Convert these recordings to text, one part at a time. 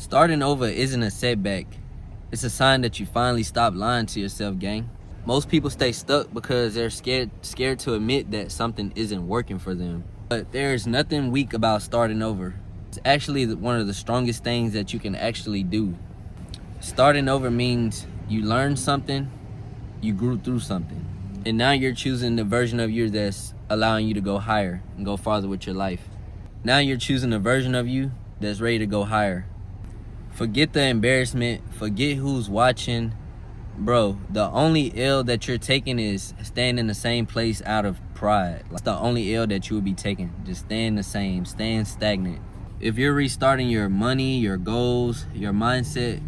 Starting over isn't a setback. It's a sign that you finally stop lying to yourself, gang. Most people stay stuck because they're scared to admit that something isn't working for them. But there's nothing weak about starting over. It's actually one of the strongest things that you can actually do. Starting over means you learned something, you grew through something, and now you're choosing the version of you that's allowing you to go higher and go farther with your life. Now you're choosing a version of you that's ready to go higher. Forget the embarrassment, forget who's watching. Bro, the only L that you're taking is staying in the same place out of pride. That's the only L that you will be taking. Just staying the same, staying stagnant. If you're restarting your money, your goals, your mindset,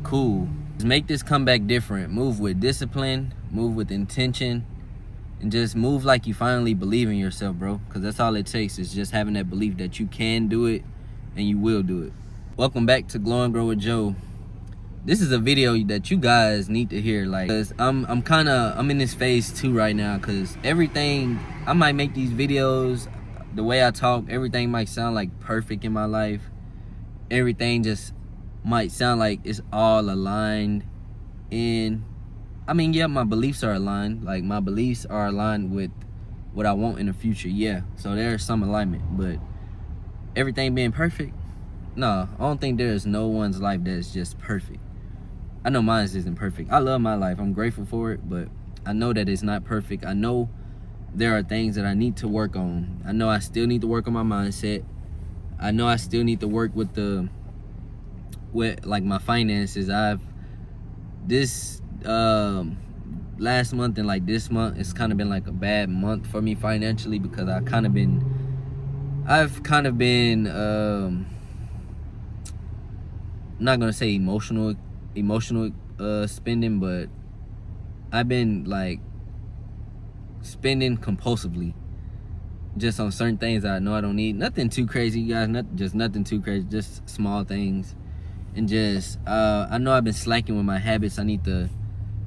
cool. Just make this comeback different. Move with discipline, move with intention, and just move like you finally believe in yourself, bro. Because that's all it takes, is just having that belief that you can do it and you will do it. Welcome back to Glow and Grow with Joe. This is a video that you guys need to hear, like, cause I'm in this phase too right now, cause everything, I might make these videos, the way I talk, everything might sound like perfect in my life. Everything just might sound like it's all aligned. And I mean, yeah, my beliefs are aligned. Like, my beliefs are aligned with what I want in the future, yeah. So there's some alignment, but everything being perfect, no, I don't think there's no one's life that's just perfect. I know mine isn't perfect. I love my life. I'm grateful for it, but I know that it's not perfect. I know there are things that I need to work on. I know I still need to work on my mindset. I know I still need to work with like my finances. This last month and like this month, it's kind of been like a bad month for me financially, because I've kind of been not gonna say emotional spending, but I've been like spending compulsively just on certain things that I know I don't need. Nothing too crazy, you guys, nothing too crazy, just small things. And just I know I've been slacking with my habits. I need to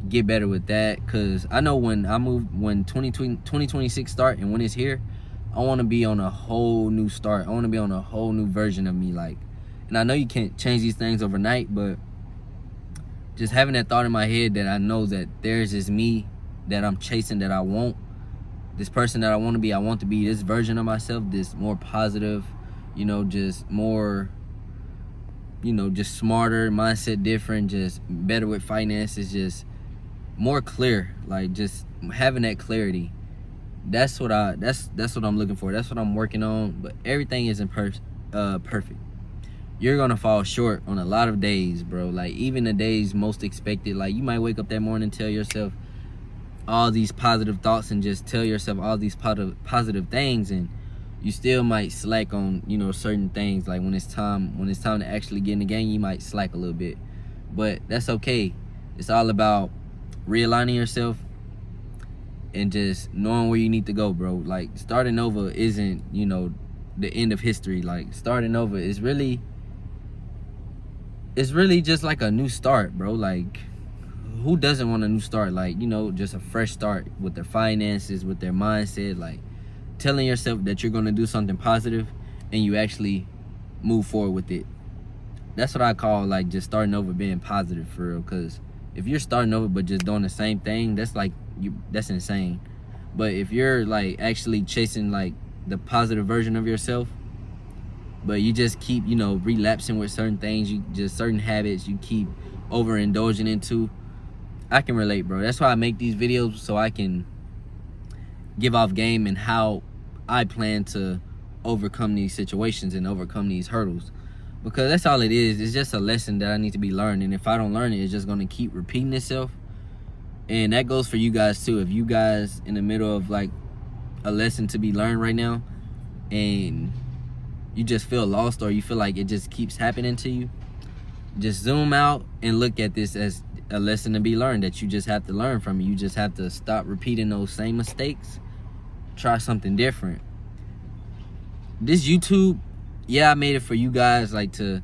get better with that, because I know when 2026 start and when it's here, I want to be on a whole new start. I want to be on a whole new version of me, like. And I know you can't change these things overnight, but just having that thought in my head that I know that there's this me that I'm chasing, that I want, this person that I want to be this version of myself, this more positive, just more, just smarter, mindset different, just better with finances, just more clear, like just having that clarity. That's what I'm looking for. That's what I'm working on. But everything isn't perfect. You're gonna fall short on a lot of days, bro. Like, even the days most expected. Like, you might wake up that morning and tell yourself all these positive thoughts and just tell yourself all these positive things, and you still might slack on certain things. Like, when it's time to actually get in the game, you might slack a little bit, but that's okay. It's all about realigning yourself and just knowing where you need to go, bro. Like, starting over isn't the end of history. Like, starting over is really just like a new start, bro. Like, who doesn't want a new start? Like, just a fresh start with their finances, with their mindset, like telling yourself that you're gonna do something positive and you actually move forward with it. That's what I call, like, just starting over, being positive, for real. Because if you're starting over but just doing the same thing, that's like that's insane. But if you're like actually chasing like the positive version of yourself, but you just keep relapsing with certain things, certain habits you keep overindulging into, I can relate, bro. That's why I make these videos, so I can give off game and how I plan to overcome these situations and overcome these hurdles. Because that's all it is. It's just a lesson that I need to be learned, and if I don't learn it, it's just going to keep repeating itself. And that goes for you guys too. If you guys in the middle of like a lesson to be learned right now, and you just feel lost, or you feel like it just keeps happening to you, just zoom out and look at this as a lesson to be learned, that you just have to learn from it. You just have to stop repeating those same mistakes, try something different. This YouTube, yeah, I made it for you guys, like to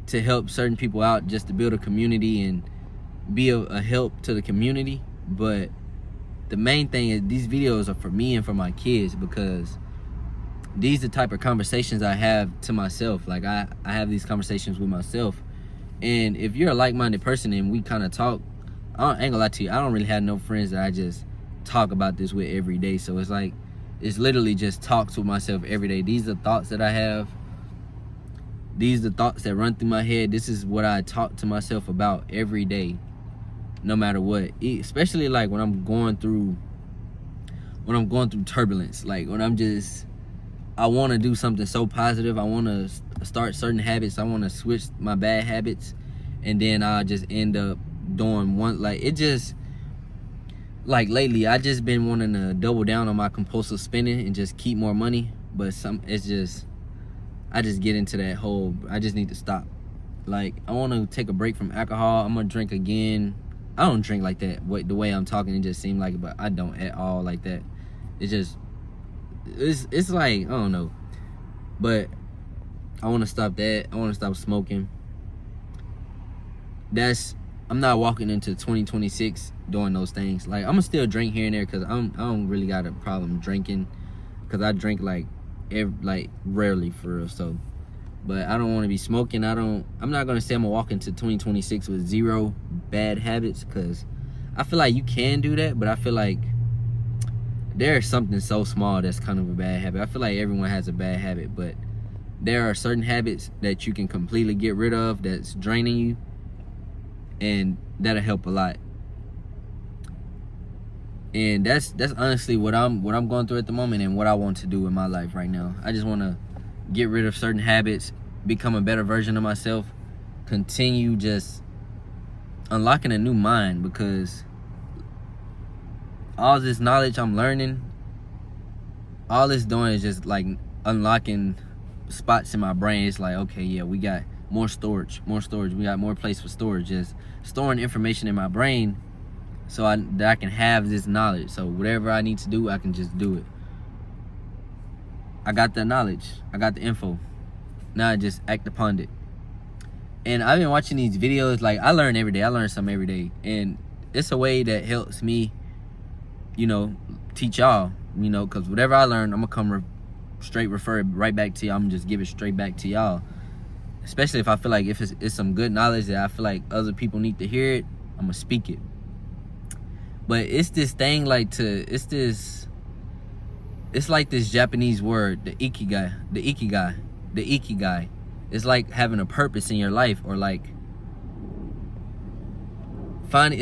help certain people out, just to build a community and be a help to the community. But the main thing is, these videos are for me and for my kids, because these are the type of conversations I have to myself. Like I have these conversations with myself. And if you're a like-minded person and we kind of talk, ain't gonna lie to you, I don't really have no friends that I just talk about this with every day. So it's like, it's literally just talks with myself every day. These are the thoughts that I have. These are the thoughts that run through my head. This is what I talk to myself about every day, no matter what. Especially like when I'm going through turbulence. Like when I want to do something so positive. I want to start certain habits. I want to switch my bad habits, and then I just end up doing one. Like it just, like lately, I just been wanting to double down on my compulsive spending and just keep more money. But I just get into that whole, I just need to stop. Like I want to take a break from alcohol. I'm gonna drink again. I don't drink like that. The way I'm talking, it just seemed like it, but I don't at all like that. It's like, I don't know. But I want to stop that. I want to stop smoking. I'm not walking into 2026 doing those things. Like I'm gonna still drink here and there because I don't really got a problem drinking, because I drink like rarely for real. So, but I don't want to be smoking. I'm not gonna say I'm gonna walk into 2026 with zero bad habits, because I feel like you can do that, but I feel like there's something so small that's kind of a bad habit. I feel like everyone has a bad habit, but there are certain habits that you can completely get rid of that's draining you, and that'll help a lot. And that's honestly what I'm going through at the moment, and what I want to do in my life right now. I just want to get rid of certain habits, become a better version of myself, continue just unlocking a new mind, because all this knowledge I'm learning, all it's doing is just like unlocking spots in my brain. It's like, okay, yeah, we got more storage. We got more place for storage. Just storing information in my brain so that I can have this knowledge. So whatever I need to do, I can just do it. I got the knowledge. I got the info. Now I just act upon it. And I've been watching these videos. Like I learn every day. I learn something every day. And it's a way that helps me, teach y'all, because whatever I learn, I'm going to straight refer it right back to y'all. I'm going to just give it straight back to y'all. Especially if I feel like if it's some good knowledge that I feel like other people need to hear it, I'm going to speak it. But it's this thing it's like this Japanese word, the ikigai. It's like having a purpose in your life, or like finding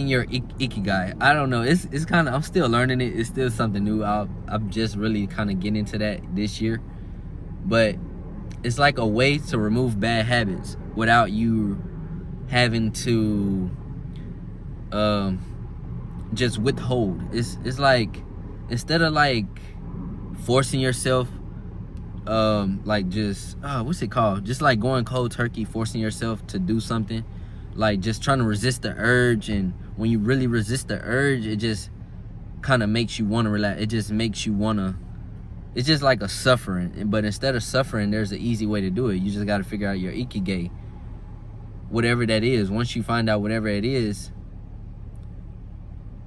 your ikigai. I don't know. It's kind of, I'm still learning it. It's still something new. I'm just really kind of getting into that this year. But it's like a way to remove bad habits without you having to just withhold. It's like, instead of like forcing yourself, like just what's it called? Just like going cold turkey, forcing yourself to do something. Like just trying to resist the urge, and when you really resist the urge, it just kind of makes you want to relax. It just makes you want to, it's just like a suffering. But instead of suffering, there's an easy way to do it. You just got to figure out your ikigai, whatever that is. Once you find out whatever it is,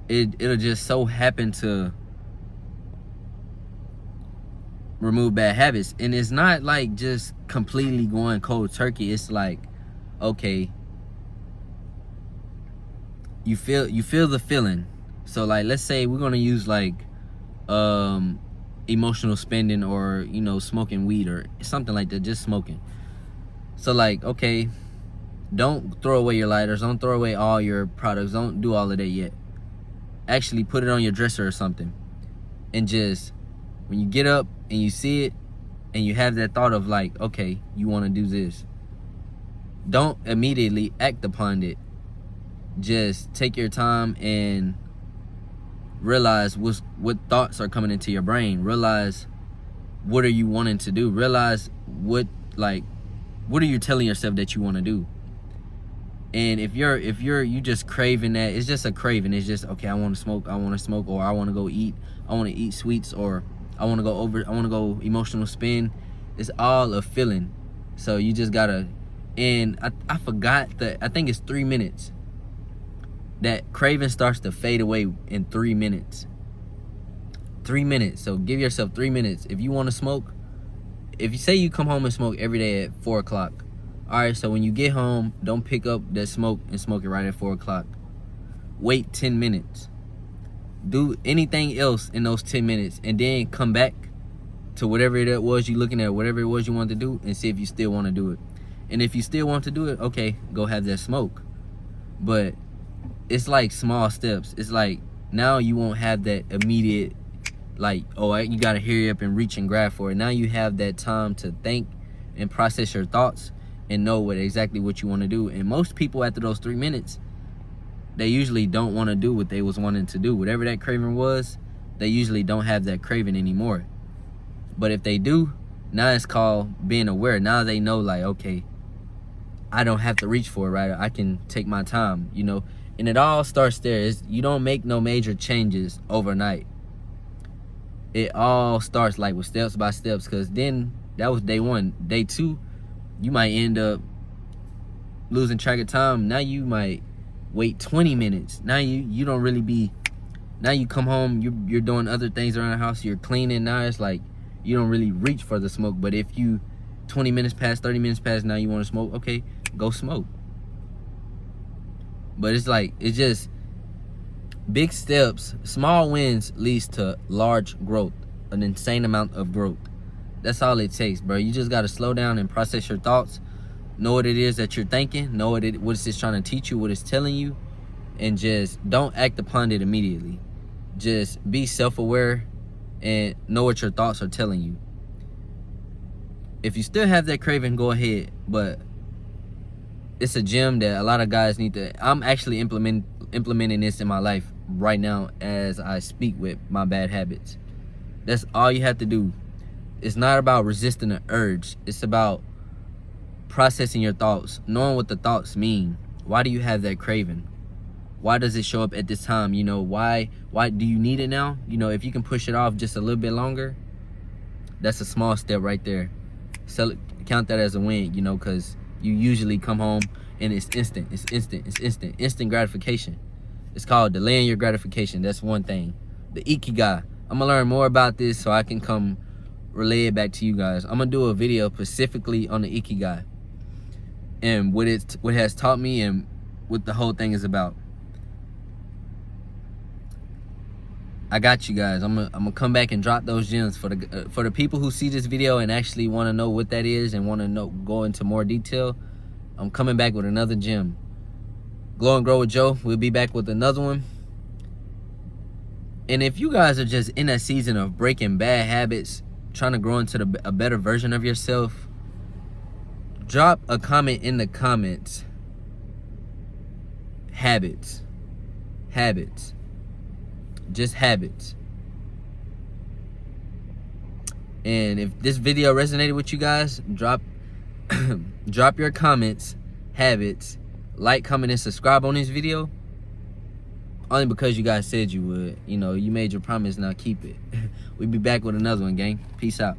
it'll just so happen to remove bad habits. And it's not like just completely going cold turkey. It's like, okay, you feel the feeling. So like, let's say we're gonna use like emotional spending, or smoking weed or something like that, just smoking. So like, okay, don't throw away your lighters, don't throw away all your products, don't do all of that yet. Actually put it on your dresser or something, and just when you get up and you see it and you have that thought of like, okay, you want to do this, don't immediately act upon it. Just take your time and realize what thoughts are coming into your brain. Realize what are you wanting to do. Realize what are you telling yourself that you want to do. And if you just craving that, it's just a craving. It's just, okay, I want to smoke, or I want to go eat, I want to eat sweets, or I want to go emotional spin. It's all a feeling. So you just gotta, and I forgot that, I think it's 3 minutes. That craving starts to fade away in 3 minutes. 3 minutes. So give yourself 3 minutes. If you want to smoke, if you say you come home and smoke every day at 4 o'clock, all right, so when you get home, don't pick up that smoke and smoke it right at 4 o'clock. Wait 10 minutes. Do anything else in those 10 minutes, and then come back to whatever it was you looking at, whatever it was you wanted to do, and see if you still want to do it. And if you still want to do it, okay, go have that smoke. But it's like small steps. It's like now you won't have that immediate, like, oh, you gotta hurry up and reach and grab for it. Now you have that time to think and process your thoughts and know exactly what you want to do. And most people, after those 3 minutes, they usually don't want to do what they was wanting to do. Whatever that craving was, they usually don't have that craving anymore. But if they do, now it's called being aware. Now they know, like, okay, I don't have to reach for it, right? I can take my time, you know. And it all starts there. You don't make no major changes overnight. It all starts like with steps by steps, because then that was day one. Day two, you might end up losing track of time. Now you might wait 20 minutes. Now you don't really be, now you come home, you're doing other things around the house, you're cleaning. Now it's like you don't really reach for the smoke. But if you 20 minutes past, 30 minutes past, now you want to smoke, okay, go smoke. But it's like, it's just big steps. Small wins leads to large growth, an insane amount of growth. That's all it takes, bro. You just got to slow down and process your thoughts. Know what it is that you're thinking. Know what it's trying to teach you, what it's telling you. And just don't act upon it immediately. Just be self-aware and know what your thoughts are telling you. If you still have that craving, go ahead. But it's a gem that a lot of guys need to. I'm actually implementing this in my life right now as I speak with my bad habits. That's all you have to do. It's not about resisting the urge. It's about processing your thoughts, knowing what the thoughts mean. Why do you have that craving? Why does it show up at this time? You know, why do you need it now? You know, if you can push it off just a little bit longer, that's a small step right there. Count that as a win, you know, because you usually come home and it's instant gratification. It's called delaying your gratification. That's one thing. The Ikigai. I'm gonna learn more about this so I can come relay it back to you guys. I'm gonna do a video specifically on the Ikigai and what it has taught me and what the whole thing is about. I got you guys. I'm gonna come back and drop those gems for the people who see this video and actually want to know what that is and want to go into more detail. I'm coming back with another gem. Glow and Grow with Joe. We'll be back with another one. And if you guys are just in that season of breaking bad habits, trying to grow into a better version of yourself, drop a comment in the comments. Habits. Just habits. And if this video resonated with you guys, drop your comments, habits, like, comment, and subscribe on this video. Only because you guys said you would. You know, you made your promise, now keep it. We'll be back with another one, gang. Peace out.